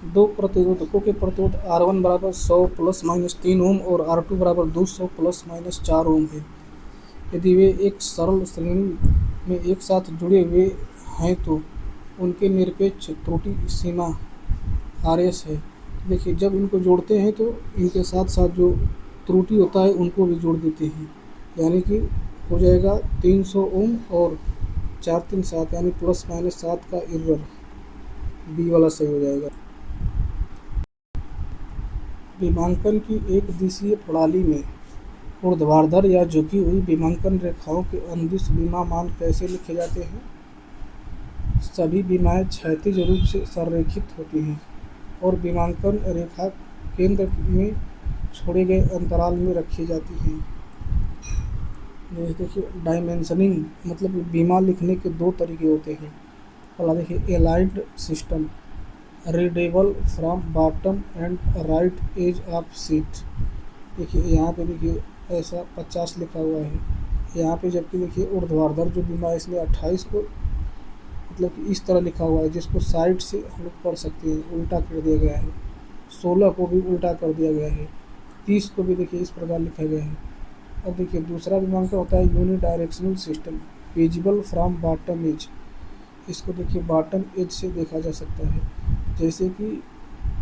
दो प्रतिरोधकों के प्रतिरोध R1 बराबर 100 प्लस माइनस 3 ओम और R2 बराबर 200 प्लस माइनस 4 ओम है। यदि वे एक सरल श्रेणी में एक साथ जुड़े हुए हैं तो उनके निरपेक्ष त्रुटि सीमा RS है। देखिए, जब इनको जोड़ते हैं तो इनके साथ साथ जो त्रुटि होता है उनको भी जोड़ देते हैं, यानी कि हो जाएगा 300 ओम और 4 3 7 यानी प्लस माइनस 7 का एरर, बी वाला सही हो जाएगा। विमांकन की एक दिशीय प्रणाली में ऊर्ध्वाधर या झुकी हुई विमांकन रेखाओं के अनुदिश विमा मान कैसे लिखे जाते हैं? सभी विमाएं क्षैतिज रूप से संरेखित होती हैं और विमांकन रेखा केंद्र में छोड़े गए अंतराल में रखी जाती हैं। देखिए, डायमेंशनिंग मतलब विमा लिखने के दो तरीके होते हैं। पहला देखिए, aligned system, readable from bottom and right edge of sheet. देखिए यहाँ पे देखिए ऐसा 50 लिखा हुआ है यहाँ पे, जबकि देखिए ऊर्ध्वाधर जो बीमा है इसमें 28 को मतलब कि इस तरह लिखा हुआ है, जिसको साइड से हम लोग पढ़ सकते हैं, उल्टा कर दिया गया है। 16 को भी उल्टा कर दिया गया है। 30 को भी देखिए इस प्रकार लिखा गया है। अब देखिए दूसरा विमांकन होता है unidirectional system, visible from bottom edge. इसको देखिए बॉटम एज से देखा जा सकता है, जैसे कि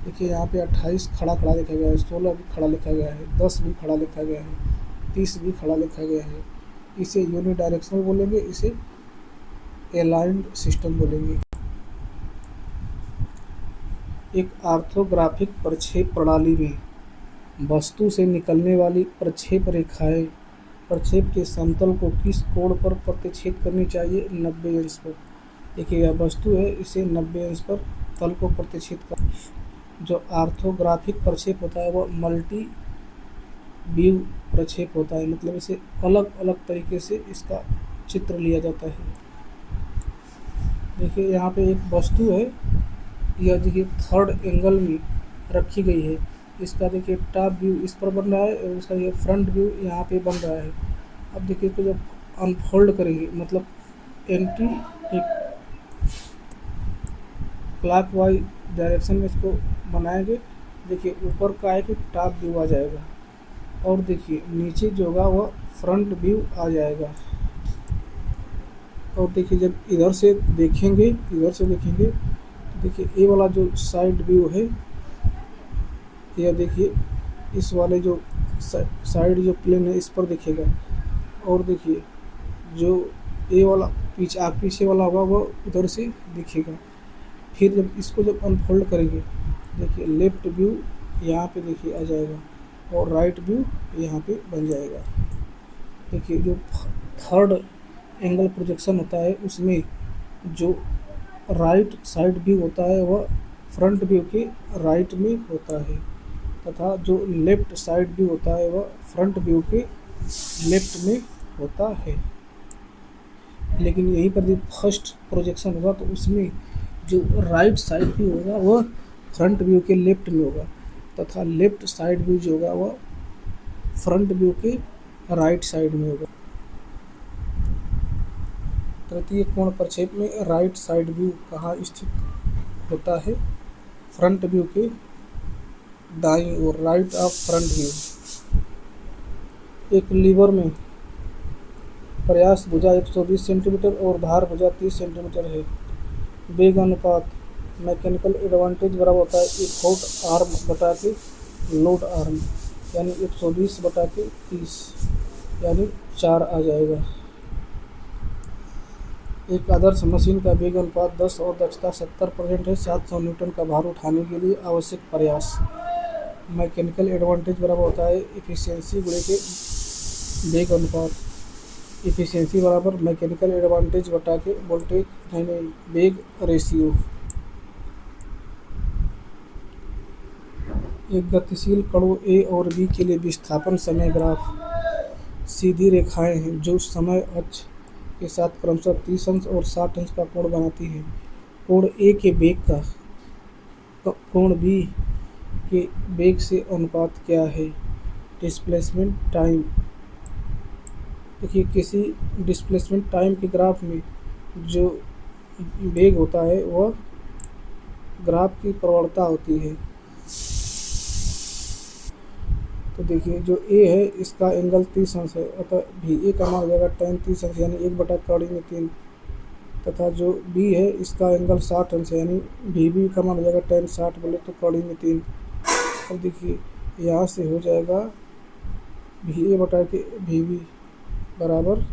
देखिए यहाँ पे 28 खड़ा खड़ा लिखा गया है, 16 भी खड़ा लिखा गया है, 10 भी खड़ा लिखा गया है, 30 भी खड़ा लिखा गया है। इसे यूनिडायरेक्शनल बोलेंगे, इसे अलाइन्ड सिस्टम बोलेंगे। एक ऑर्थोग्राफिक प्रक्षेप प्रणाली में वस्तु से निकलने वाली प्रक्षेप रेखाएं प्रक्षेप के समतल को किस कोण पर प्रतिच्छेद करनी चाहिए? 90 अंश पर। देखिए यह वस्तु है, इसे 90 अंश पर तल को प्रतिच्छेद कर। जो ऑर्थोग्राफिक प्रक्षेप होता है वह मल्टी व्यू प्रक्षेप होता है, मतलब इसे अलग अलग तरीके से इसका चित्र लिया जाता है। देखिए यहाँ पे एक वस्तु है, यह देखिए थर्ड एंगल में रखी गई है। इसका देखिए टॉप व्यू इस पर बन रहा है और इसका ये फ्रंट व्यू यहाँ पे बन रहा है। अब देखिए तो जब अनफोल्ड करेंगे, मतलब एंटी क्लॉकवाइज डायरेक्शन में इसको बनाएंगे, देखिए ऊपर का है कि टॉप व्यू आ जाएगा और देखिए नीचे जो होगा वह फ्रंट व्यू आ जाएगा। और देखिए जब इधर से देखेंगे तो देखिए ये वाला जो साइड व्यू है, यह देखिए इस वाले जो साइड जो प्लेन है इस पर दिखेगा। और देखिए जो ये वाला पीछे वाला होगा वो उधर से दिखेगा। फिर जब इसको अनफोल्ड करेंगे, देखिए लेफ्ट व्यू यहाँ पे देखिए आ जाएगा और राइट व्यू यहाँ पे बन जाएगा। देखिए जो थर्ड एंगल प्रोजेक्शन होता है उसमें जो राइट साइड व्यू होता है वह फ्रंट व्यू के राइट में होता है, तथा जो लेफ्ट साइड व्यू होता है वह फ्रंट व्यू के लेफ्ट में होता है। लेकिन यहीं पर जब फर्स्ट प्रोजेक्शन होगा तो उसमें जो राइट साइड व्यू होगा वह फ्रंट व्यू के लेफ्ट में होगा, तथा लेफ्ट साइड व्यू जो होगा वह फ्रंट व्यू के राइट साइड में होगा। तृतीय कोण प्रक्षेप में राइट साइड व्यू कहाँ स्थित होता है? फ्रंट व्यू के दाईं ओर, राइट ऑफ फ्रंट व्यू। एक लीवर में प्रयास भुजा 120 सेंटीमीटर और भार भुजा 30 सेंटीमीटर है। वेग अनुपात मैकेनिकल एडवांटेज बराबर होता है एफोर्ट आर्म बटा के लोड आर्म, यानी 120 बटा के 30 यानी 4 आ जाएगा। एक आदर्श मशीन का वेग अनुपात 10 और दक्षता 70% है। 700 न्यूटन का भार उठाने के लिए आवश्यक प्रयास। मैकेनिकल एडवांटेज बराबर होता है इफिशियंसी गुणे के वेग अनुपात। इफिशियंसी बराबर मैकेनिकल एडवांटेज बटा के वोल्टेज नहीं वेग रेशियो। एक गतिशील कणों ए और बी के लिए विस्थापन समय ग्राफ सीधी रेखाएं हैं जो समय अक्ष के साथ क्रमशः 30 अंश और 60 अंश का कोण बनाती है। कोण ए के वेग का कोण बी के वेग से अनुपात क्या है? Displacement time. देखिए किसी डिस्प्लेसमेंट टाइम के ग्राफ में जो वेग होता है वह ग्राफ की प्रवणता होती है। तो देखिए जो ए है इसका एंगल 30 अंश है, अतः भी ए का मान हो जाएगा tan 30 अंश यानी 1/3 तथा जो बी है इसका एंगल 60 अंश है यानी भी बी का मान हो जाएगा tan 60 बोले तो कौड़ी में 3। अब देखिए यहाँ से हो जाएगा भी ए बटा के भी बी बराबर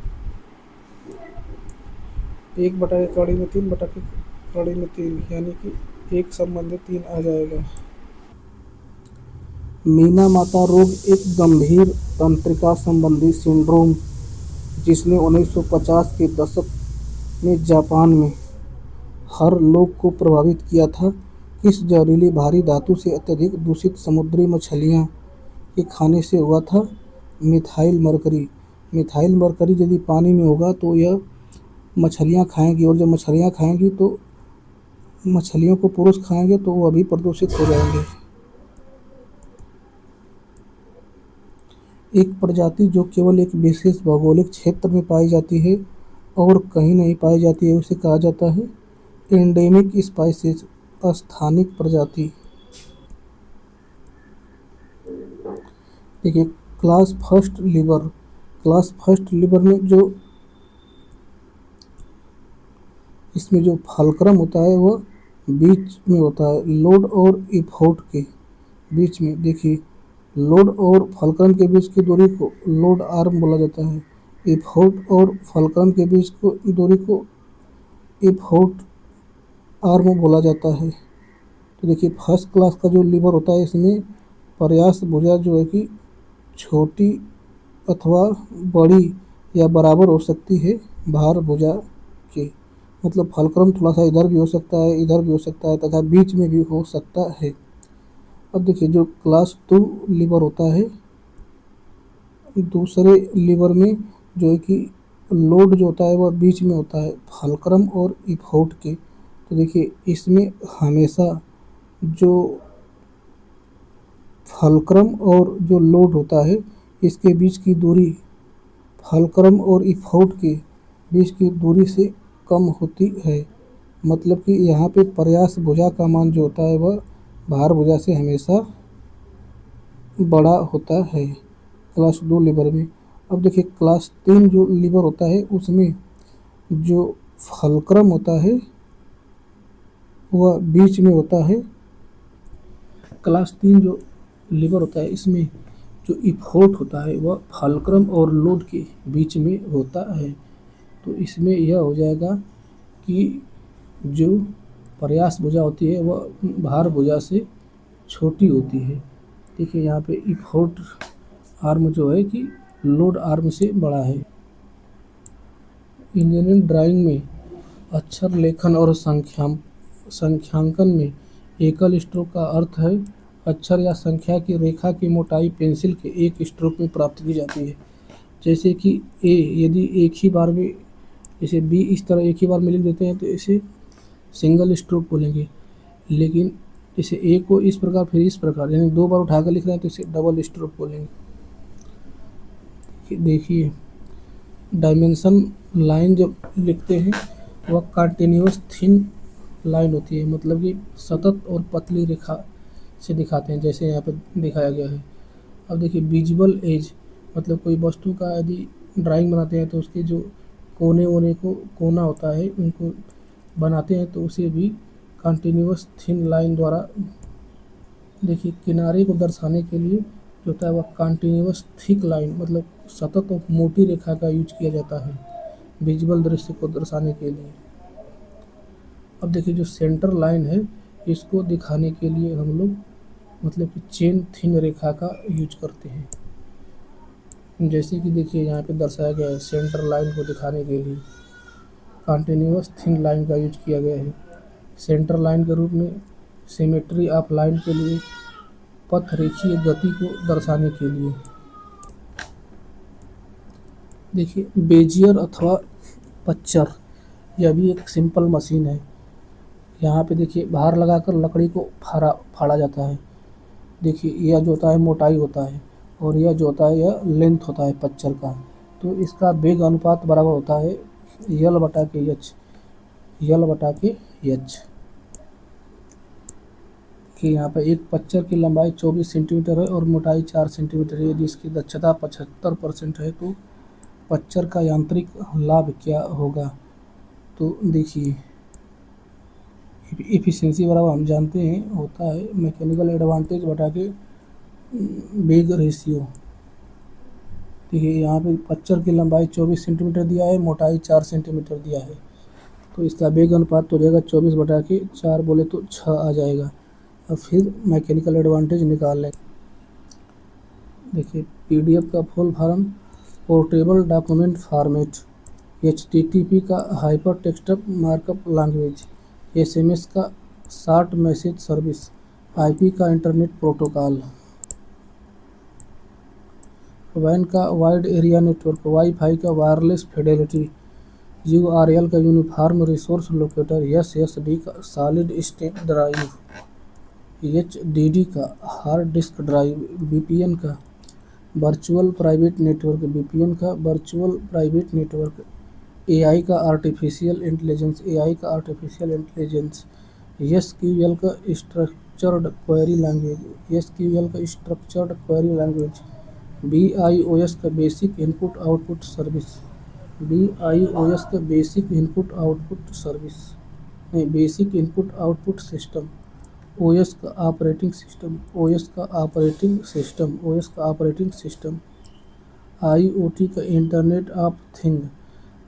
1/3 यानी कि 1 संबंधित 3 आ जाएगा। मीना माता रोग एक गंभीर तंत्रिका संबंधी सिंड्रोम जिसने 1950 के दशक में जापान में हर लोग को प्रभावित किया था। किस जहरीली भारी धातु से अत्यधिक दूषित समुद्री मछलियाँ के खाने से हुआ था? Methyl mercury. मिथाइल मरकरी यदि पानी में होगा तो यह मछलियाँ खाएंगी और जब मछलियाँ खाएंगी तो मछलियों को पुरुष खाएंगे तो वह भी प्रदूषित हो जाएंगे। एक प्रजाति जो केवल एक विशेष भौगोलिक क्षेत्र में पाई जाती है और कहीं नहीं पाई जाती है उसे कहा जाता है एंडेमिक स्पाइसीज, स्थानिक प्रजाति। देखिए class first lever. Class first lever में जो इसमें जो फलक्रम होता है वह बीच में होता है लोड और इफोर्ट के बीच में। देखिए लोड और फलक्रम के बीच की दूरी को लोड आर्म बोला जाता है। इफोर्ट और फलक्रम के बीच को दूरी को इफोर्ट आर्म बोला जाता है। तो देखिए फर्स्ट क्लास का जो लीवर होता है इसमें प्रयास भुजा जो है कि छोटी अथवा बड़ी या बराबर हो सकती है भार भुजा के। मतलब फलक्रम थोड़ा सा इधर भी हो सकता है, इधर भी हो सकता है तथा बीच में भी हो सकता है। अब देखिए जो क्लास 2 लीवर होता है, दूसरे लीवर में जो है कि लोड जो होता है वह बीच में होता है फलक्रम और इफोर्ट के। तो देखिए इसमें हमेशा जो फलक्रम और जो लोड होता है इसके बीच की दूरी फलक्रम और इफोर्ट के बीच की दूरी से कम होती है। मतलब कि यहाँ पे प्रयास भुजा का मान जो होता है वह भार भुजा से हमेशा बड़ा होता है क्लास 2 लीवर में। अब देखिए क्लास 3 जो लीवर होता है उसमें जो फलक्रम होता है वह बीच में होता है। क्लास 3 जो लीवर होता है इसमें जो इफोर्ट होता है वह फलक्रम और लोड के बीच में होता है। तो इसमें यह हो जाएगा कि जो प्रयास भुजा होती है वह भार भुजा से छोटी होती है। देखिए यहाँ पे इफोर्ट आर्म जो है कि लोड आर्म से बड़ा है। इंजीनियरिंग ड्राइंग में अक्षर लेखन और संख्यांकन में एकल स्ट्रोक का अर्थ है अक्षर या संख्या की रेखा की मोटाई पेंसिल के एक स्ट्रोक में प्राप्त की जाती है। जैसे कि ए यदि एक ही बार में, जैसे बी इस तरह एक ही बार में लिख देते हैं तो इसे सिंगल स्ट्रोक बोलेंगे, लेकिन जैसे ए को इस प्रकार फिर इस प्रकार यानी 2 बार उठाकर लिख रहे हैं तो इसे डबल स्ट्रोक बोलेंगे। देखिए डायमेंशन लाइन जब लिखते हैं वह कंटिन्यूअस थिन लाइन होती है, मतलब कि सतत और पतली रेखा से दिखाते हैं जैसे यहाँ पर दिखाया गया है। अब देखिए विजिबल एज मतलब कोई वस्तु का यदि ड्राइंग बनाते हैं तो उसके जो कोने वोने को कोना होता है उनको बनाते हैं तो उसे भी कंटिन्यूअस थिन लाइन द्वारा। देखिए किनारे को दर्शाने के लिए जो होता है वह कंटिन्यूअस थिक लाइन मतलब सतत और मोटी रेखा का यूज किया जाता है विजुअल दृश्य को दर्शाने के लिए। अब देखिए जो सेंटर लाइन है इसको दिखाने के लिए हम लोग मतलब कि चेन थिन रेखा का यूज करते हैं। जैसे कि देखिए यहाँ पे दर्शाया गया है सेंटर लाइन को दिखाने के लिए कंटिन्यूअस थिन लाइन का यूज किया गया है। सेंटर लाइन के रूप में सिमेट्री ऑफ लाइन के लिए पथ रेखीय गति को दर्शाने के लिए। देखिए बेजियर अथवा पच्चर यह भी एक सिंपल मशीन है। यहाँ पे देखिए भार लगाकर लकड़ी को फाड़ा जाता है। देखिए यह जो होता है मोटाई होता है और यह जो होता है यह लेंथ होता है पच्चर का। तो इसका वेग अनुपात बराबर होता है यल बटा के एच। देखिए यहाँ पे एक पच्चर की लंबाई 24 सेंटीमीटर है और मोटाई 4 सेंटीमीटर है। यदि इसकी दक्षता 75% है तो पच्चर का यांत्रिक लाभ क्या होगा? तो देखिए एफिशिएंसी बराबर हम जानते हैं होता है मैकेनिकल एडवांटेज बटा के वेग रेशियो। देखिए यहाँ पे पच्चर की लंबाई 24 सेंटीमीटर दिया है, मोटाई 4 सेंटीमीटर दिया है, तो इसका वेग अनुपात तो रहेगा 24 बटा के 4 बोले तो 6 आ जाएगा। अब फिर मैकेनिकल एडवांटेज निकाल लें। देखिए पीडीएफ का full form portable document format, HTTP का hyper text markup language, SMS का शॉर्ट मैसेज सर्विस, आईपी का इंटरनेट प्रोटोकॉल, वैन का वाइड एरिया नेटवर्क, वाईफाई का वायरलेस फिडेलिटी, यूआरएल का यूनिफॉर्म रिसोर्स लोकेटर, एसएसडी का सॉलिड स्टेट ड्राइव, एचडीडी का hard disk drive, VPN का वर्चुअल प्राइवेट नेटवर्क, वीपीएन का वर्चुअल प्राइवेट नेटवर्क, एआई का आर्टिफिशियल इंटेलिजेंस, एआई का आर्टिफिशियल इंटेलिजेंस, एसक्यूएल का structured query language, SQL का structured query language, BIOS का basic input output service, BIOS का basic input output service नहीं basic input output system, OS का operating system, OS का operating system, OS का operating system, IoT का internet of thing,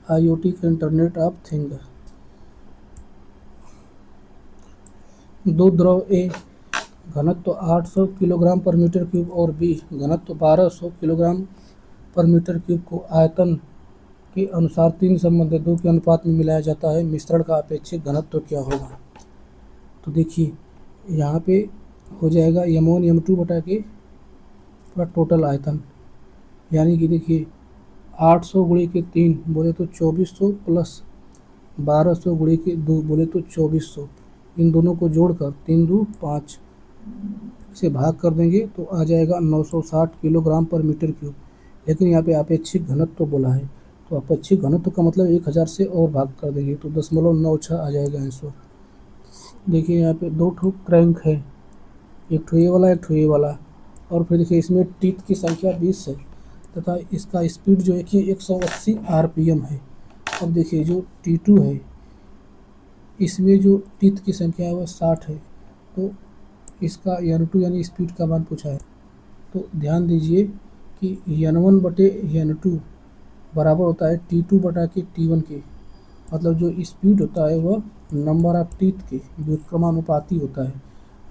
IoT का internet of thing. दो द्रव ए घनत्व 800 किलोग्राम पर मीटर क्यूब और बी घनत्व 1200 किलोग्राम पर मीटर क्यूब को आयतन के अनुसार 3:2 के अनुपात में मिलाया जाता है, मिश्रण का अपेक्षित घनत्व क्या होगा? तो देखिए यहाँ पे हो जाएगा m1 m2 बटा के पूरा टोटल आयतन, यानी कि देखिए 800 गुणे के 3 बोले तो 2400 प्लस 1200 गुणे के 2 बोले तो 2400, इन दोनों को जोड़कर 3 दूनी 5 से भाग कर देंगे तो आ जाएगा 960 किलोग्राम पर मीटर क्यूब। लेकिन यहाँ पे अपेक्षित घनत्व तो बोला है, तो अपेक्षित घनत्व का मतलब 1000 से और भाग कर देंगे तो 0.96 आ जाएगा आंसर। देखिए यहाँ पे 2 ठो क्रैंक है, एक ठो ये वाला एक ठो ये वाला, और फिर देखिए इसमें टीथ की संख्या 20 है तथा इसका स्पीड जो है कि 180 आरपीएम है। अब देखिए जो T2 है इसमें जो टीथ की संख्या है वह 60 है, तो इसका N2 यानी स्पीड का मान पूछा है। तो ध्यान दीजिए कि N1 बटे N2 बराबर होता है T2 बटा के T1 के, मतलब जो स्पीड होता है वह नंबर ऑफ टीथ के व्युत्क्रमानुपाती होता है,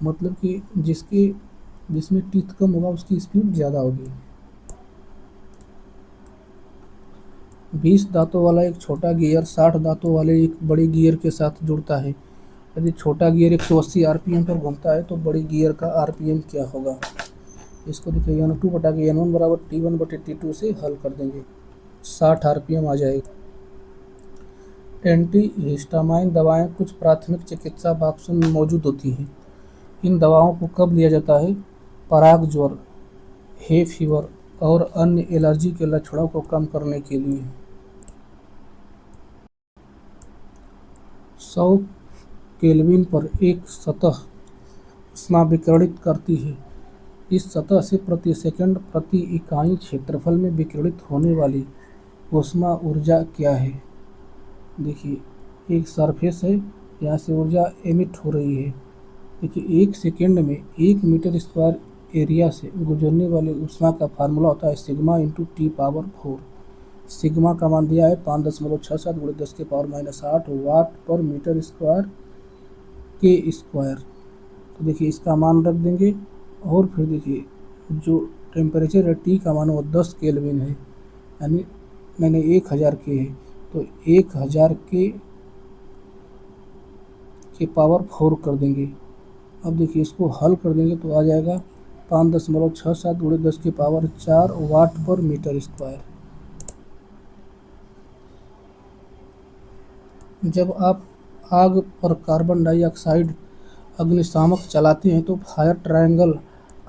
मतलब कि जिसमें टीथ कम होगा उसकी स्पीड ज़्यादा होगी। 20 दांतों वाला एक छोटा गियर 60 दांतों वाले एक बड़े गियर के साथ जुड़ता है। यदि छोटा गियर 180 आरपीएम पर घूमता है तो बड़ी गियर का आरपीएम क्या होगा? इसको देखिए N2 बटा के N1 बराबर T1 बटे T2 से हल कर देंगे, 60 आरपीएम आ जाएगा। एंटी हिस्टामाइन दवाएं कुछ प्राथमिक चिकित्सा बॉक्सों में मौजूद होती हैं। इन दवाओं को कब लिया जाता है? पराग ज्वर, हे फीवर और अन्य एलर्जी के लक्षणों को कम करने के लिए। 100 केल्विन पर एक सतह ऊष्मा विकिरणित करती है। इस सतह से प्रति सेकंड प्रति इकाई क्षेत्रफल में विकिरणित होने वाली ऊष्मा ऊर्जा क्या है? देखिए एक सरफेस है, यहाँ से ऊर्जा एमिट हो रही है। देखिए 1 सेकेंड में 1 मीटर स्क्वायर एरिया से गुजरने वाली ऊष्मा का फार्मूला होता है सिग्मा इंटू T⁴। सिग्मा का मान दिया है 5.67 × 10⁻⁸ वाट पर मीटर स्क्वायर के स्क्वायर। तो देखिए इसका मान रख देंगे और फिर देखिए जो टेम्परेचर है T का मान वो 10 केल्विन है, यानी मैंने 1000 के है तो 1000 के पावर 4 कर देंगे। अब देखिए इसको हल कर देंगे तो आ जाएगा 5.67 × 10⁴ वाट पर मीटर स्क्वायर। जब आप आग पर कार्बन डाइऑक्साइड अग्निशामक चलाते हैं तो फायर ट्रायंगल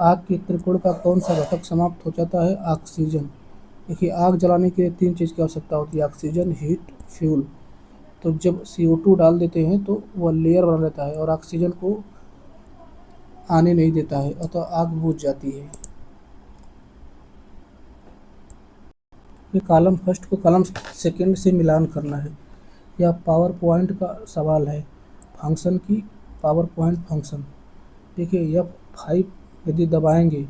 आग के त्रिकोण का कौन सा घटक समाप्त हो जाता है? ऑक्सीजन। देखिए आग जलाने के लिए 3 चीज़ की आवश्यकता होती है, ऑक्सीजन, हीट, फ्यूल। तो जब CO2 डाल देते हैं तो वह लेयर बना रहता है और ऑक्सीजन को आने नहीं देता है, अतः आग बुझ जाती है। ये कॉलम फर्स्ट को कॉलम सेकंड से मिलान करना है। यह पावर पॉइंट का सवाल है। फंक्शन की पावर पॉइंट फंक्शन देखिए, F5 यदि दबाएंगे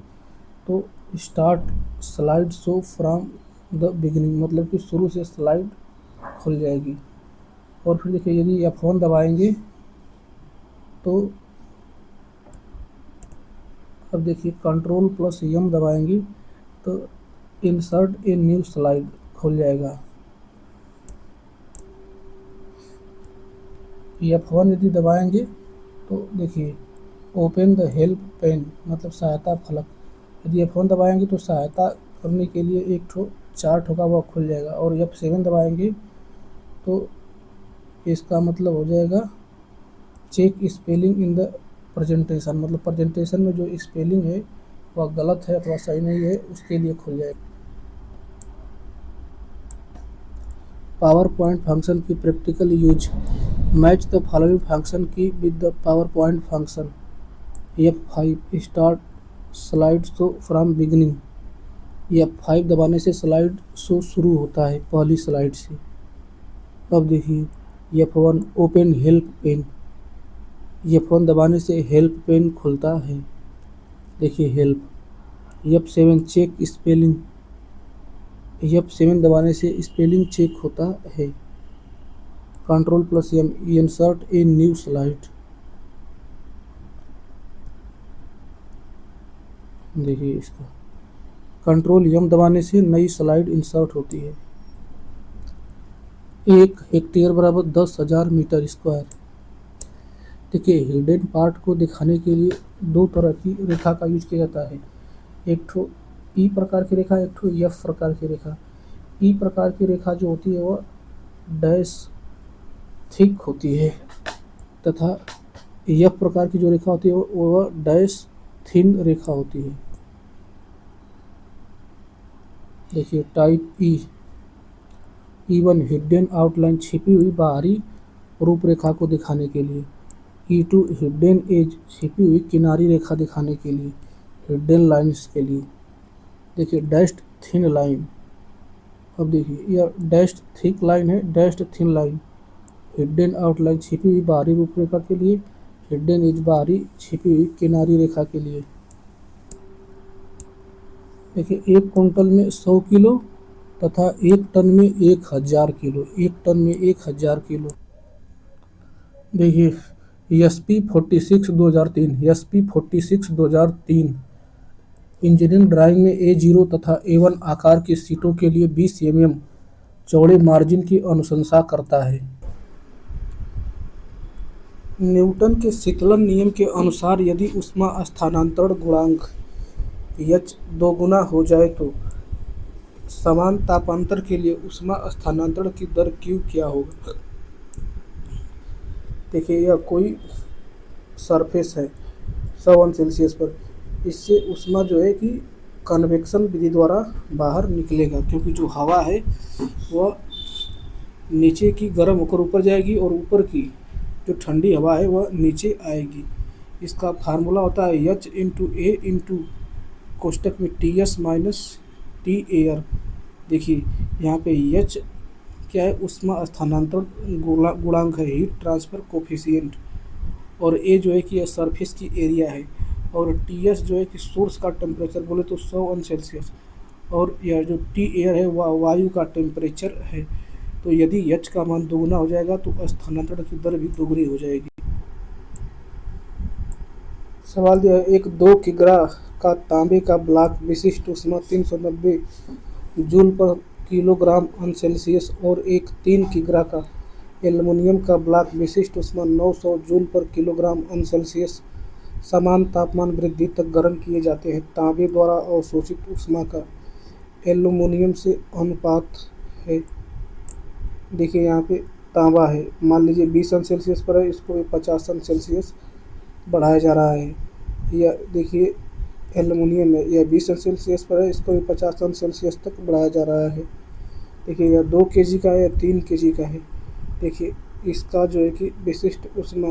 तो start slide show from the beginning, मतलब कि शुरू से स्लाइड खुल जाएगी। और फिर देखिए यदि F1 दबाएंगे तो अब देखिए कंट्रोल प्लस M दबाएंगे तो इंसर्ट ए न्यू स्लाइड खुल जाएगा। F1 यदि दबाएंगे तो देखिए ओपन द हेल्प पेन, मतलब सहायता फलक। यदि F1 दबाएंगे तो सहायता करने के लिए एक ठो चार्ट होगा वह खुल जाएगा। और F7 दबाएंगे तो इसका मतलब हो जाएगा check spelling in the presentation, मतलब प्रेजेंटेशन में जो स्पेलिंग है वह गलत है अथवा सही नहीं है, उसके लिए खुल जाएगा। पावर पॉइंट फंक्शन की practical use. Match the following function key with the power point function. F5 start slide show from beginning. F5 दबाने से स्लाइड शो शुरू होता है पहली स्लाइड से। अब देखिए F1 open help pen. F1 दबाने से हेल्प पेन खुलता है, देखिए help. F7 check spelling. F7 दबाने से स्पेलिंग चेक होता है। Control plus M insert a new slide. देखिए इसका कंट्रोल M दबाने से नई स्लाइड इंसर्ट होती है। 1 हेक्टेयर बराबर 10,000 मीटर स्क्वायर। देखिए हिडन पार्ट को दिखाने के लिए दो तरह की रेखा का यूज किया जाता है। एक ठो ई प्रकार की रेखा, एक ठो F प्रकार की रेखा। ई प्रकार की रेखा जो होती है वह डैश थिक होती है तथा F प्रकार की जो रेखा होती है वह डैश थिन रेखा होती है। देखिए टाइप E1 हिडन आउटलाइन, छिपी हुई बाहरी रूपरेखा को दिखाने के लिए। E2 हिडन एज, छिपी हुई किनारी रेखा दिखाने के लिए, हिडन लाइन्स के लिए। देखिए डैश्ड थिन लाइन। अब देखिए यह डैश्ड थिक लाइन है, dashed thin line. Hidden outline छिपी हुई बाहरी रूपरेखा के लिए, हिडन एज बाहरी छिपी हुई किनारी रेखा के लिए। देखिए 1 कुंटल में 100 किलो तथा 1 टन में 1000 किलो, 1 टन में 1000 किलो। देखिए SP46 2003, SP46 2003 इंजीनियरिंग ड्राइंग में A0 तथा A1 आकार की सीटों के लिए 20 mm चौड़े मार्जिन की अनुशंसा करता है। न्यूटन के शीतलन नियम के अनुसार यदि ऊष्मा स्थानांतरण गुणांक H 2 गुना हो जाए तो समान तापांतर के लिए ऊष्मा स्थानांतरण की दर Q क्या होगा। देखिए यह कोई सरफेस है 100 सेल्सियस पर, इससे ऊष्मा जो है कि कन्वेक्शन विधि द्वारा बाहर निकलेगा, क्योंकि जो हवा है वह नीचे की गर्म होकर ऊपर जाएगी और ऊपर की जो ठंडी हवा है वह नीचे आएगी। इसका फार्मूला होता है H इंटू A इंटू कोष्टक में TS माइनस T एयर। देखिए यहाँ पे H क्या है, ऊष्मा स्थानांतरण गुणांक है, हीट ट्रांसफर कोफिशिएंट। और A जो है कि यह सरफेस की एरिया है। और TS जो है कि सोर्स का टेम्परेचर बोले तो 100 सेल्सियस। और यह जो T एयर है वह वायु का टेम्परेचर है। तो यदि H का मान दोगुना हो जाएगा तो स्थानांतरण की दर भी दोगुनी हो जाएगी। सवाल दिया है, एक 2 किग्रा का तांबे का ब्लॉक विशिष्ट ऊष्मा 390 जूल पर किलोग्राम अन सेल्सियस और एक 3 किग्रा का एल्युमिनियम का ब्लॉक विशिष्ट ऊष्मा 900 जूल पर किलोग्राम अन सेल्सियस समान तापमान वृद्धि तक गर्म किए जाते हैं। तांबे द्वारा अवशोषित ऊष्मा का एल्युमिनियम से अनुपात है। देखिए यहाँ पे तांबा है, मान लीजिए 20 सेल्सियस पर है, इसको 50 सेल्सियस बढ़ाया जा रहा है। यह देखिए एल्युमिनियम है, यह 20 सेल्सियस पर है, इसको 50 सेल्सियस तक बढ़ाया जा रहा है। देखिए यह 2 kg का है या 3 kg का है। देखिए इसका जो है कि विशिष्ट ऊष्मा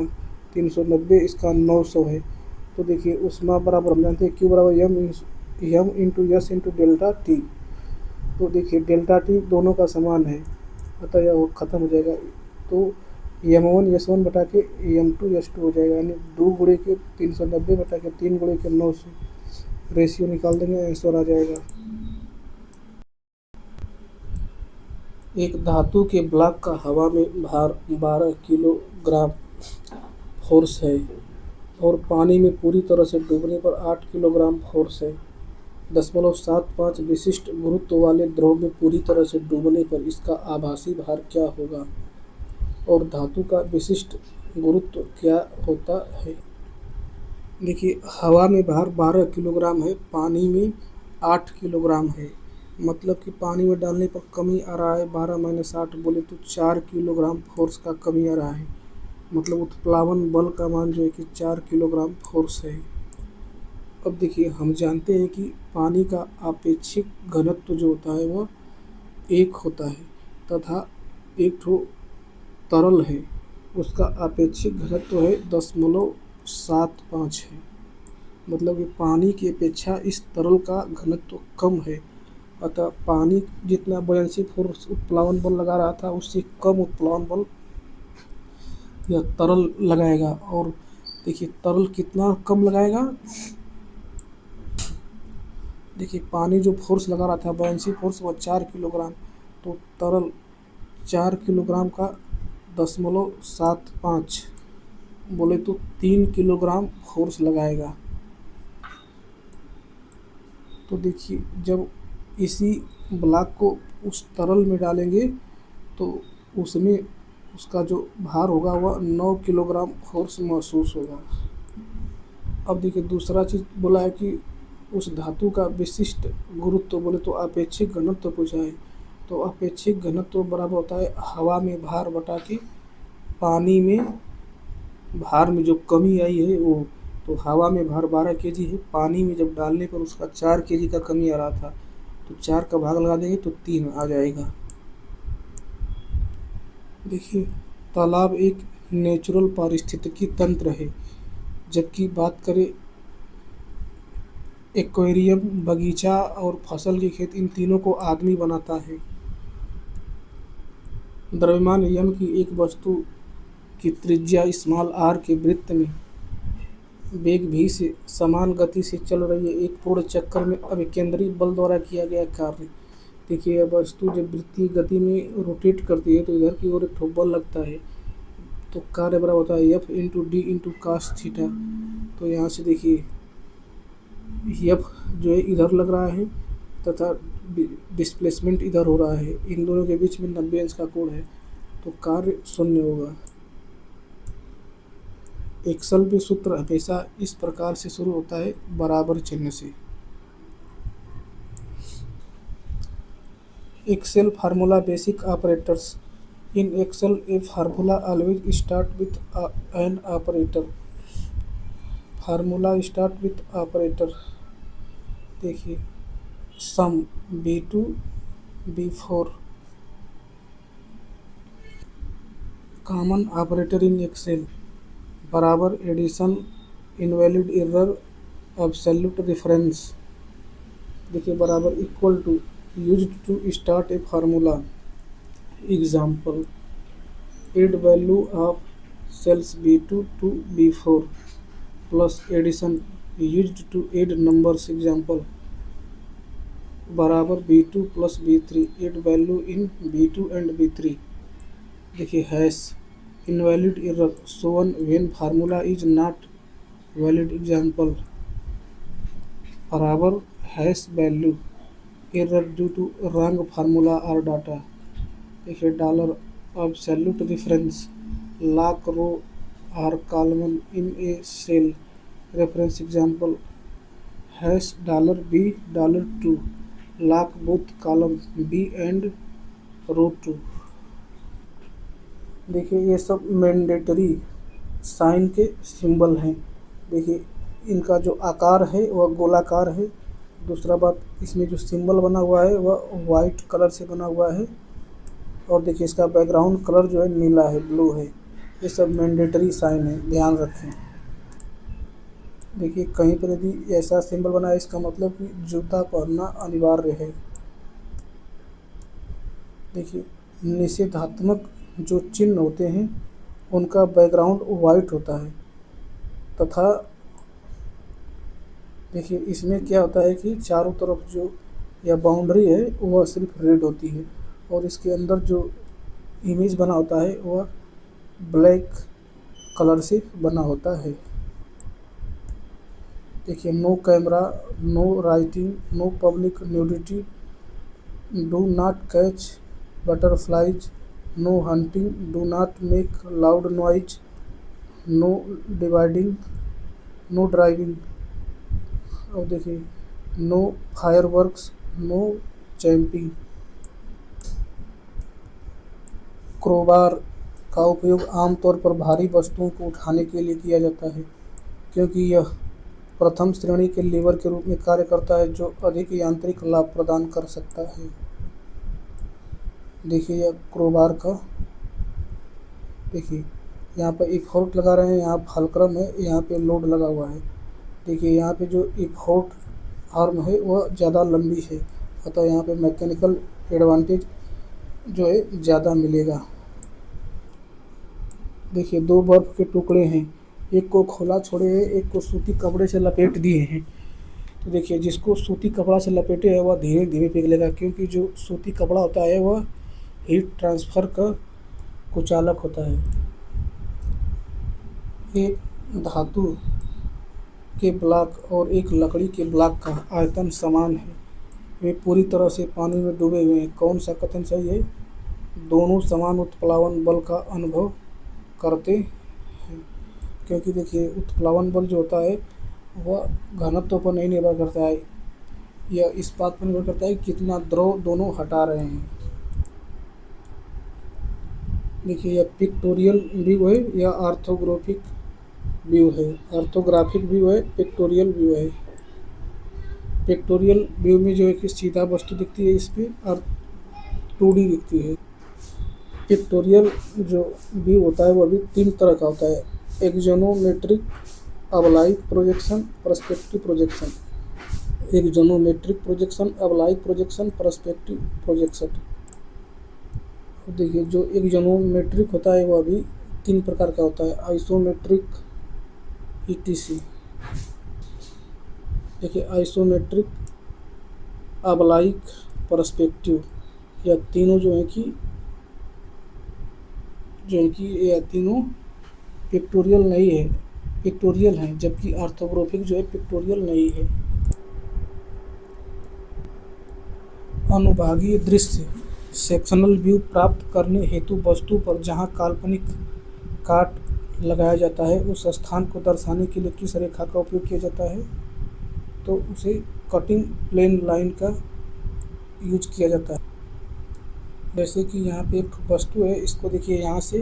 390, इसका 900 है। तो देखिए उष्मा बराबर हम जानते हैं Q बराबर m into s into delta t. तो देखिए डेल्टा टी दोनों का समान है, अतः यह वो खत्म हो जाएगा। तो M1 S1 बटा के M2 S2 हो जाएगा, यानी 2 गुणे के 390 बटा के 3 गुणे के 900 रेशियो निकाल देंगे, आंसर आ जाएगा। एक धातु के ब्लॉक का हवा में भार 12 किलोग्राम फोर्स है और पानी में पूरी तरह से डूबने पर 8 किलोग्राम फोर्स है। 0.75 विशिष्ट गुरुत्व वाले द्रव में पूरी तरह से डूबने पर इसका आभासी भार क्या होगा और धातु का विशिष्ट गुरुत्व क्या होता है। देखिए हवा में भार 12 किलोग्राम है, पानी में 8 किलोग्राम है, मतलब कि पानी में डालने पर कमी आ रहा है 12 माइनस 8 बोले तो 4 किलोग्राम फोर्स का कमी आ रहा है, मतलब उत्प्लावन बल का मान जो है कि 4 किलोग्राम फोर्स है। अब देखिए हम जानते हैं कि पानी का आपेक्षिक घनत्व जो होता है वह 1 होता है तथा एक ठो तरल है, उसका आपेक्षिक घनत्व है 0.75 है, मतलब कि पानी की अपेक्षा इस तरल का घनत्व कम है, अतः पानी जितना बुयांसी फोर्स उत्प्लावन बल लगा रहा था उससे कम उत्प्लावन बल यह तरल लगाएगा। और देखिए तरल कितना कम लगाएगा, देखिए पानी जो फोर्स लगा रहा था बुयांसी फोर्स वह 4 किलोग्राम, तो तरल 4 किलोग्राम का 0.75 बोले तो 3 किलोग्राम फोर्स लगाएगा। तो देखिए जब इसी ब्लॉक को उस तरल में डालेंगे तो उसमें उसका जो भार होगा वह 9 किलोग्राम फोर्स महसूस होगा। अब देखिए दूसरा चीज़ बोला है कि उस धातु का विशिष्ट गुरुत्व बोले तो अपेक्षिक घनत्व पूछा है, तो अपेक्षिक घनत्व बराबर होता है हवा में भार बटा के पानी में भार में जो कमी आई है वो। तो हवा में भार 12 केजी है, पानी में जब डालने पर उसका 4 केजी का कमी आ रहा था, तो 4 का भाग लगा देंगे तो 3 आ जाएगा। देखिए तालाब एक नेचुरल पारिस्थितिकी तंत्र है, जबकि बात करें एक्वेरियम, बगीचा और फसल की खेत, इन तीनों को आदमी बनाता है। द्रव्यमान यम की एक वस्तु की त्रिज्या स्मॉल r के वृत्त में वेग v से समान गति से चल रही है। एक पूर्ण चक्कर में अभिकेंद्री बल द्वारा किया गया कार्य। देखिए यह वस्तु जब वृत्तीय गति में रोटेट करती है तो इधर की ओर एक ठो बल लगता है, तो कार्य बराबर होता है F into D into cos theta. तो यहाँ से देखिए F जो है इधर लग रहा है तथा डिस्प्लेसमेंट इधर हो रहा है, इन दोनों के बीच में 90 अंश का कोण है, तो कार्य 0 होगा। एक्सेल में सूत्र हमेशा इस प्रकार से शुरू होता है, बराबर चिन्ह से। Excel formula basic operators. In Excel a formula always start with an operator. Formula start with operator. देखिए sum B2 B4 common operator in Excel बराबर addition, invalid error, absolute reference. देखिए बराबर equal to used to start a formula. Example add value of cells B2 to B4 plus addition used to add numbers. Example बराबर B2 plus B3 add value in B2 and B3। देखिए hash invalid error shown when formula is not valid. Example बराबर hash value error due to wrong formula और data. देखिए dollar absolute difference lock row और column in a cell. Reference example hash $B $2 lock both column B and row 2। देखिए ये सब mandatory sign के symbol हैं। देखिए इनका जो आकार है वह गोलाकार है। दूसरा बात इसमें जो सिंबल बना हुआ है वह वाइट कलर से बना हुआ है, और देखिए इसका बैकग्राउंड कलर जो है नीला है, ब्लू है। ये सब मैंडेटरी साइन है, ध्यान रखें। देखिए कहीं पर यदि ऐसा सिंबल बना है, इसका मतलब कि जूता पहनना अनिवार्य है। देखिए निषेधात्मक जो चिन्ह होते हैं उनका बैकग्राउंड वाइट होता है, तथा देखिए इसमें क्या होता है कि चारों तरफ जो या बाउंड्री है वह सिर्फ रेड होती है, और इसके अंदर जो इमेज बना होता है वह ब्लैक कलर से बना होता है। देखिए no camera, no writing, no public nudity, do not catch butterflies, no hunting, do not make loud noise, no dividing, no driving, और देखिए no fireworks, no jumping. Crowbar का उपयोग आमतौर पर भारी वस्तुओं को उठाने के लिए किया जाता है, क्योंकि यह प्रथम श्रेणी के लीवर के रूप में कार्य करता है जो अधिक यांत्रिक लाभ प्रदान कर सकता है। देखिए यह क्रोबार का, देखिए यहाँ पर एक फोर्क लगा रहे हैं, यहाँ फलक्रम है, यहाँ पे लोड लगा हुआ है। देखिए यहाँ पे जो इफोर्ट आर्म है वह ज़्यादा लंबी है, अतः यहाँ पे मैकेनिकल एडवांटेज जो है ज़्यादा मिलेगा। देखिए दो बर्फ़ के टुकड़े हैं, एक को खोला छोड़े हैं, एक को सूती कपड़े से लपेट दिए हैं। तो देखिए जिसको सूती कपड़ा से लपेटे है वह धीरे धीरे पिघलेगा, क्योंकि जो सूती कपड़ा होता है वह हीट ट्रांसफ़र का कुचालक होता है। एक धातु के ब्लॉक और एक लकड़ी के ब्लॉक का आयतन समान है, वे पूरी तरह से पानी में डूबे हुए हैं। कौन सा कथन सही है? दोनों समान उत्प्लावन बल का अनुभव करते हैं, क्योंकि देखिए उत्प्लावन बल जो होता है वह घनत्व पर नहीं निर्भर करता है, यह इस बात पर निर्भर करता है कि कितना द्रव दोनों हटा रहे हैं। देखिए यह पिक्टोरियल व्यू है या ऑर्थोग्राफिक व्यू है। ऑर्थोग्राफिक व्यू है, पिक्टोरियल व्यू है। पिक्टोरियल व्यू में जो है कि सीधा वस्तु दिखती है, इसमें और 2D दिखती है। पिक्टोरियल जो व्यू होता है वह भी 3 तरह का होता है: axonometric, oblique projection, perspective projection. Axonometric projection, oblique projection, perspective projection. देखिए जो एक्सोनोमेट्रिक होता है वह भी 3 प्रकार का होता है: आइसोमेट्रिक, ईटीसी। देखिए आइसोमेट्रिक, अबलाइक, पर्सपेक्टिव, यह तीनों जो है कि यह तीनों पिक्टोरियल नहीं है, पिक्टोरियल हैं, जबकि ऑर्थोग्राफिक जो है पिक्टोरियल नहीं है। अनुभागीय दृश्य सेक्शनल व्यू प्राप्त करने हेतु वस्तु पर जहां काल्पनिक काट लगाया जाता है उस स्थान को दर्शाने के लिए किस रेखा का उपयोग किया जाता है? तो उसे कटिंग प्लेन लाइन का यूज किया जाता है। जैसे कि यहाँ पे एक वस्तु है, इसको देखिए यहाँ से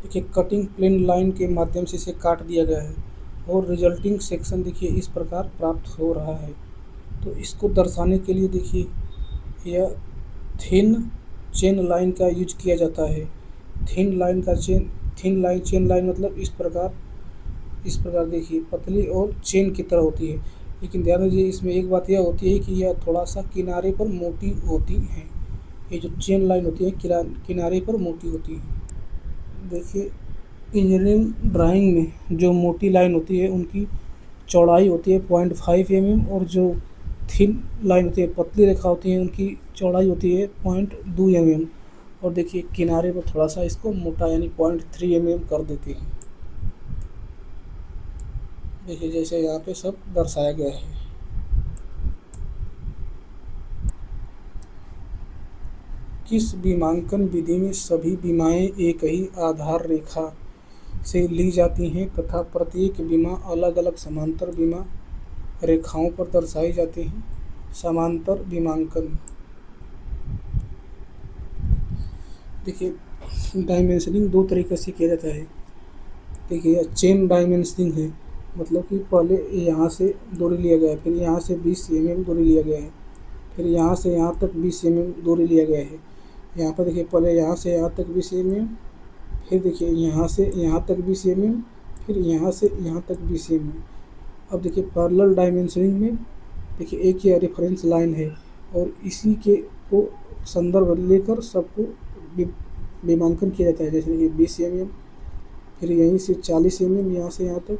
देखिए कटिंग प्लेन लाइन के माध्यम से इसे काट दिया गया है, और रिजल्टिंग सेक्शन देखिए इस प्रकार प्राप्त हो रहा है। तो इसको दर्शाने के लिए देखिए यह थिन चेन लाइन का यूज किया जाता है। थिन चेन लाइन मतलब इस प्रकार देखिए पतली और चेन की तरह होती है, लेकिन ध्यान दीजिए इसमें एक बात यह होती है कि यह थोड़ा सा किनारे पर मोटी होती है। ये जो चेन लाइन होती है किनारे पर मोटी होती है। देखिए इंजीनियरिंग ड्राइंग में जो मोटी लाइन होती है उनकी चौड़ाई होती है 0.5 mm, और जो थिन लाइन होती है, पतली रेखा होती है, उनकी चौड़ाई होती है 0.2 mm, और देखिए किनारे पर थोड़ा सा इसको मोटा यानी 0.3 mm कर देते हैं। देखिए जैसे यहाँ पे सब दर्शाया गया है। किस बीमांकन विधि में सभी बीमाएं एक ही आधार रेखा से ली जाती हैं तथा प्रत्येक बीमा अलग अलग समांतर बीमा रेखाओं पर दर्शाई जाती हैं? समांतर बीमांकन। देखिए डायमेंशनिंग 2 तरीके से किया जाता है। देखिए चेन डायमेंशनिंग है, मतलब कि पहले यहाँ से दूरी लिया गया है, फिर यहाँ से 20 mm दूरी लिया गया है, फिर यहाँ से यहाँ तक 20 mm दूरी लिया गया है। यहाँ पर देखिए पहले यहाँ से यहाँ तक 20 mm, फिर देखिए यहाँ से यहाँ तक 20 mm, फिर यहाँ से यहाँ तक 20 mm। अब देखिए पैरेलल डायमेंशनिंग में देखिए एक यह रेफरेंस लाइन है और इसी के को संदर्भ लेकर सबको विमांकन किया जाता है। जैसे देखिए 20 mm, फिर यहीं से 40 mm यहाँ से यहाँ तक,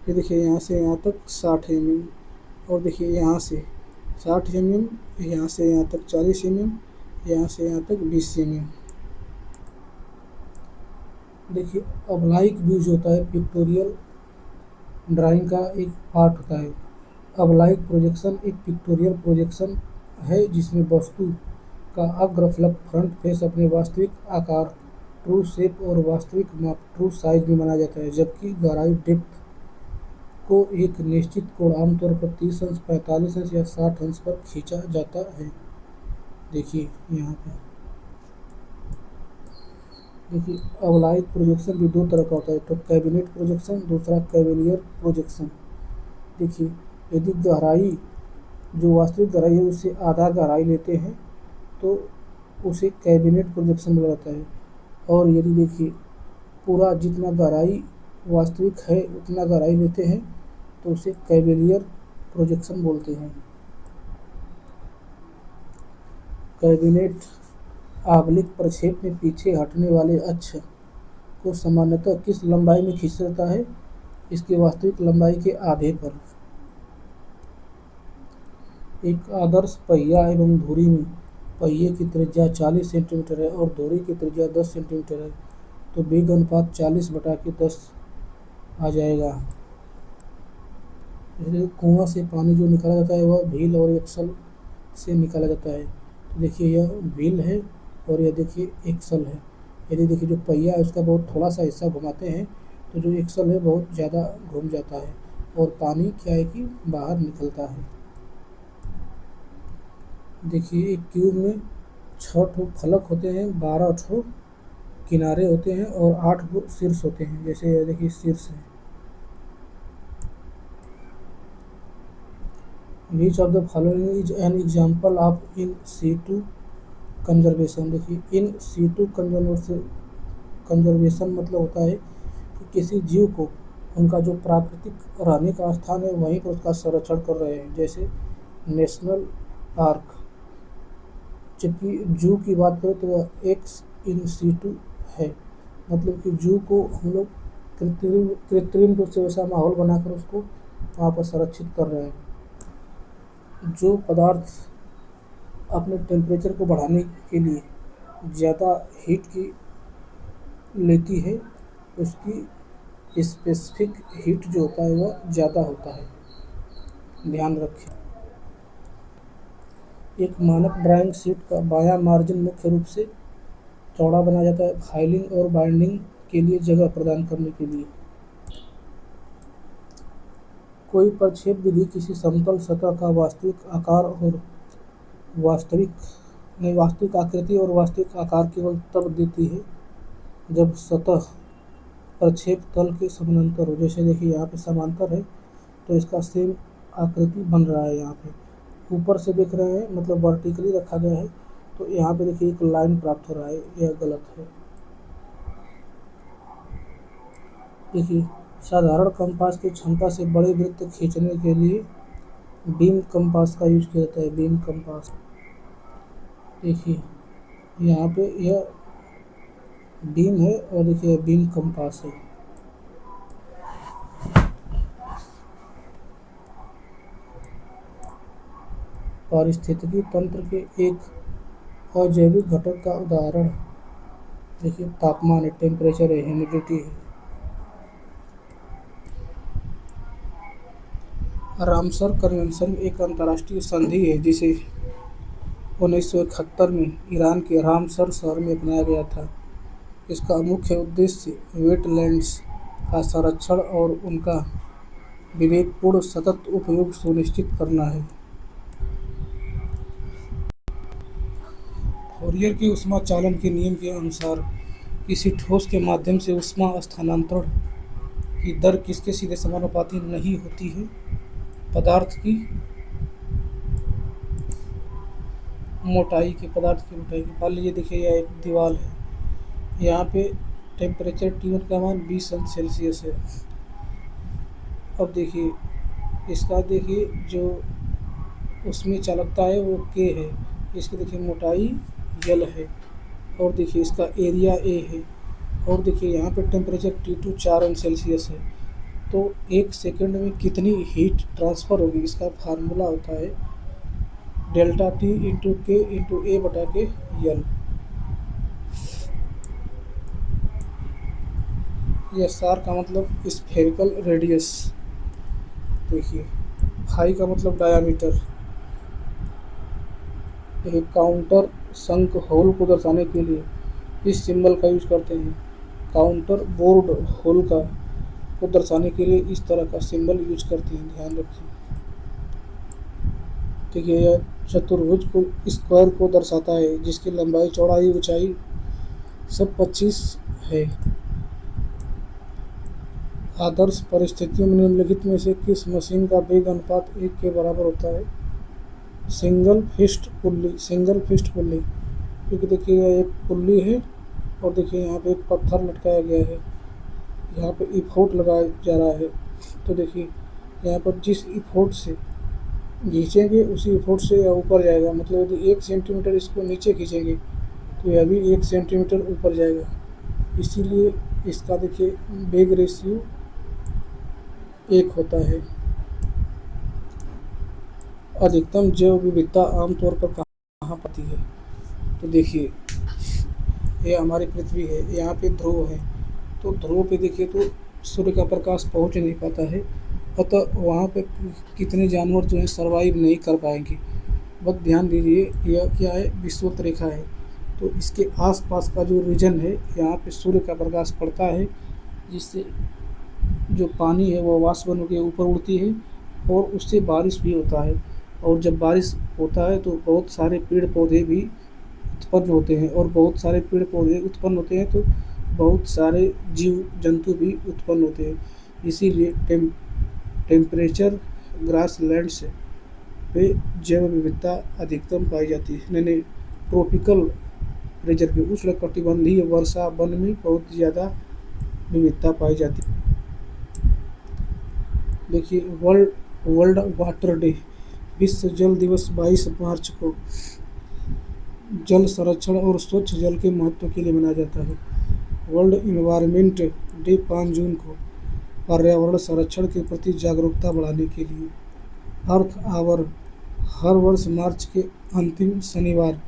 फिर देखिए यहाँ से यहाँ तक 60 mm, और देखिए यहाँ से 60 mm, यहाँ से यहाँ तक 40 mm, यहाँ से यहाँ तक 20 mm। देखिए अबलाइक व्यूज होता है, पिक्टोरियल ड्राइंग का एक पार्ट होता है। अबलाइक प्रोजेक्शन एक पिक्टोरियल प्रोजेक्शन है जिसमें वस्तु का अग्रफलक फ्रंट फेस अपने वास्तविक आकार ट्रू शेप और वास्तविक माप ट्रू साइज में माना जाता है, जबकि गहराई डेप्थ को एक निश्चित कोण आमतौर पर 30 अंश, 45 अंश या 60 अंश पर खींचा जाता है। देखिए यहाँ पे देखिए अबलाइक प्रोजेक्शन भी दो तरह का होता है, तो कैबिनेट प्रोजेक्शन, दूसरा कैवेलियर प्रोजेक्शन। देखिए यदि गहराई जो वास्तविक गहराई है उससे आधा गहराई लेते हैं तो उसे कैबिनेट प्रोजेक्शन बोला जाता है, और यदि देखिए पूरा जितना गहराई वास्तविक है उतना गहराई लेते हैं तो उसे कैवेलियर प्रोजेक्शन बोलते हैं। कैबिनेट आबलिक प्रक्षेप में पीछे हटने वाले अक्ष को सामान्यतः किस लंबाई में खींचा जाता है? इसकी वास्तविक लंबाई के आधे पर। एक आदर्श पहिया एवं धुरी में पहिए की त्रिज्या 40 सेंटीमीटर है और धुरी की त्रिज्या 10 सेंटीमीटर है, तो वेग अनुपात 40/10 आ जाएगा। इसलिए कुआं से पानी जो निकाला जाता है वह व्हील और एक्सल से निकाला जाता है। तो देखिए यह व्हील है और यह देखिए एक्सल है। यदि देखिए जो पहिया है उसका बहुत थोड़ा सा हिस्सा घुमाते हैं तो जो एक्सल है बहुत ज़्यादा घूम जाता है और पानी क्या है कि बाहर निकलता है। देखिए एक क्यूब में 6 ठो फलक होते हैं, 12 ठो किनारे होते हैं और 8 शीर्ष होते हैं। जैसे देखिए शीर्ष है। Which of the following is an example of in situ conservation? देखिए इन सीटू कंजर्वेशन मतलब होता है कि किसी जीव को उनका जो प्राकृतिक रहने का स्थान है वहीं पर उसका संरक्षण कर रहे हैं, जैसे नेशनल पार्क। जबकि जू की बात करें तो वह एक्स इन सीटू है, मतलब कि जू को हम लोग कृत्रिम रूप से वैसा माहौल बनाकर उसको वहाँ पर संरक्षित कर रहे हैं। जो पदार्थ अपने टेम्परेचर को बढ़ाने के लिए ज़्यादा हीट की लेती है उसकी स्पेसिफिक हीट जो होता है वह ज़्यादा होता है, ध्यान रखें। एक मानक ड्राइंग शीट का बायां मार्जिन मुख्य रूप से चौड़ा बनाया जाता है फाइलिंग और बाइंडिंग के लिए जगह प्रदान करने के लिए। कोई प्रक्षेप विधि किसी समतल सतह का वास्तविक आकार और वास्तविक आकृति और वास्तविक आकार केवल तब देती है जब सतह प्रक्षेप तल के समानांतर हो। जैसे देखिए यहाँ पे समांतर है तो इसका सेम आकृति बन रहा है। यहाँ पे ऊपर से देख रहे हैं मतलब वर्टिकली रखा गया है तो यहाँ पे देखिए एक लाइन प्राप्त हो रहा है, यह गलत है। देखिए साधारण कंपास की क्षमता से बड़े वृत्त खींचने के लिए बीम कंपास का यूज किया जाता है, बीम कंपास। देखिए यहाँ पे यह बीम है और देखिए बीम कंपास है। पारिस्थितिकी तंत्र के एक अजैविक घटक का उदाहरण देखिए तापमान है, टेम्परेचर है, ह्यूमिडिटी है। रामसर कन्वेंशन एक अंतर्राष्ट्रीय संधि है जिसे 1971 में ईरान के रामसर शहर में अपनाया गया था। इसका मुख्य उद्देश्य वेटलैंड्स का संरक्षण और उनका विवेकपूर्ण सतत उपयोग सुनिश्चित करना है। फोरियर के ऊष्मा चालन के नियम के अनुसार किसी ठोस के माध्यम से ऊष्मा स्थानांतरण की दर किसके सीधे समानुपाती नहीं होती है? पदार्थ की मोटाई की मान लीजिए देखिए यह एक दीवार है, यहाँ पे टेम्परेचर T1 का मान 20 अंश सेल्सियस है। अब देखिए इसका देखिए जो उसमें चालकता है वो के है, इसकी देखिए मोटाई यल है, और देखिए इसका एरिया ए है, और देखिए यहाँ पे टेम्परेचर T2 4 अंश सेल्सियस है। तो 1 सेकंड में कितनी हीट ट्रांसफ़र होगी, इसका फार्मूला होता है डेल्टा टी इंटू के इंटू ए बटा के यल। एस आर का मतलब स्फेरिकल रेडियस, देखिए फाई का मतलब डायामीटर। देखिए काउंटर संक होल को दर्शाने के लिए इस सिंबल का यूज करते हैं। काउंटर बोर्ड होल का को दर्शाने के लिए इस तरह का सिंबल यूज करते हैं, ध्यान रखिए। देखिए यह चतुर्भुज को स्क्वायर को दर्शाता है जिसकी लंबाई चौड़ाई ऊंचाई सब 25 है। आदर्श परिस्थितियों में निम्नलिखित में से किस मशीन का वेग अनुपात 1 के बराबर होता है? सिंगल फिस्ट पुल्ली, क्योंकि देखिए यह एक पुल्ली है और देखिए यहाँ पे एक पत्थर लटकाया गया है, यहाँ पे इफोर्ट लगाया जा रहा है। तो देखिए यहाँ पर जिस इफोर्ट से खींचेंगे उसी इफोर्ट से यह ऊपर जाएगा, मतलब यदि 1 सेंटीमीटर इसको नीचे खींचेंगे तो यह भी 1 सेंटीमीटर ऊपर जाएगा। इसीलिए इसका देखिए वेग रेशियो 1 होता है। अधिकतम जैव विविधता आमतौर पर कहाँ पाती है? तो देखिए ये हमारी पृथ्वी है, यहाँ पे ध्रुव है, तो ध्रुव पे देखिए तो सूर्य का प्रकाश पहुँच नहीं पाता है, अतः वहाँ पे कितने जानवर जो है सर्वाइव नहीं कर पाएंगे। बस ध्यान दीजिए यह क्या है, विषुवत रेखा है, तो इसके आसपास का जो रीजन है यहाँ पे सूर्य का प्रकाश पड़ता है, जिससे जो पानी है वो वाष्प बन के ऊपर उड़ती है और उससे बारिश भी होता है। और जब बारिश होता है तो बहुत सारे पेड़ पौधे भी उत्पन्न होते हैं, और बहुत सारे पेड़ पौधे उत्पन्न होते हैं तो बहुत सारे जीव जंतु भी उत्पन्न होते हैं। इसीलिए टेम्परेचर ग्रासलैंड्स पे जैव विविधता अधिकतम पाई जाती है। नहीं, ट्रॉपिकल रीजन पे उष्णकटिबंधीय वर्षा वन में बहुत ज़्यादा विविधता पाई जाती है। देखिए वर्ल्ड वाटर डे, विश्व जल दिवस 22 मार्च को जल संरक्षण और स्वच्छ जल के महत्व के लिए मनाया जाता है। वर्ल्ड इन्वायरमेंट डे 5 जून को पर्यावरण संरक्षण के प्रति जागरूकता बढ़ाने के लिए। अर्थ आवर, हर वर्ष मार्च के अंतिम शनिवार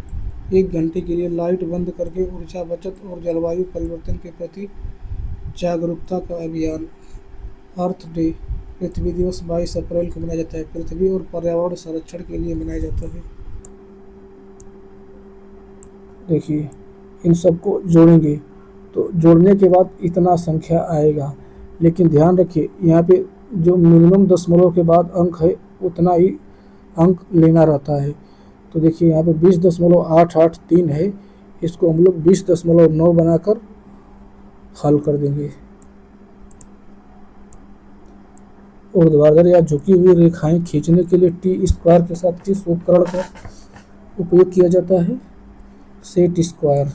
1 घंटे के लिए लाइट बंद करके ऊर्जा बचत और जलवायु परिवर्तन के प्रति जागरूकता का अभियान। अर्थ डे पृथ्वी दिवस 22 अप्रैल को मनाया जाता है, पृथ्वी और पर्यावरण संरक्षण के लिए मनाया जाता है। देखिए इन सबको जोड़ेंगे तो जोड़ने के बाद इतना संख्या आएगा, लेकिन ध्यान रखिए यहाँ पे जो मिनिमम दशमलव के बाद अंक है उतना ही अंक लेना रहता है। तो देखिए यहाँ पे 20.883 है, इसको हम लोग 20.9 बनाकर हल कर देंगे। ऊर्ध्वाधर या झुकी हुई रेखाएं खींचने के लिए टी स्क्वायर के साथ किस उपकरण का उपयोग किया जाता है? Set square.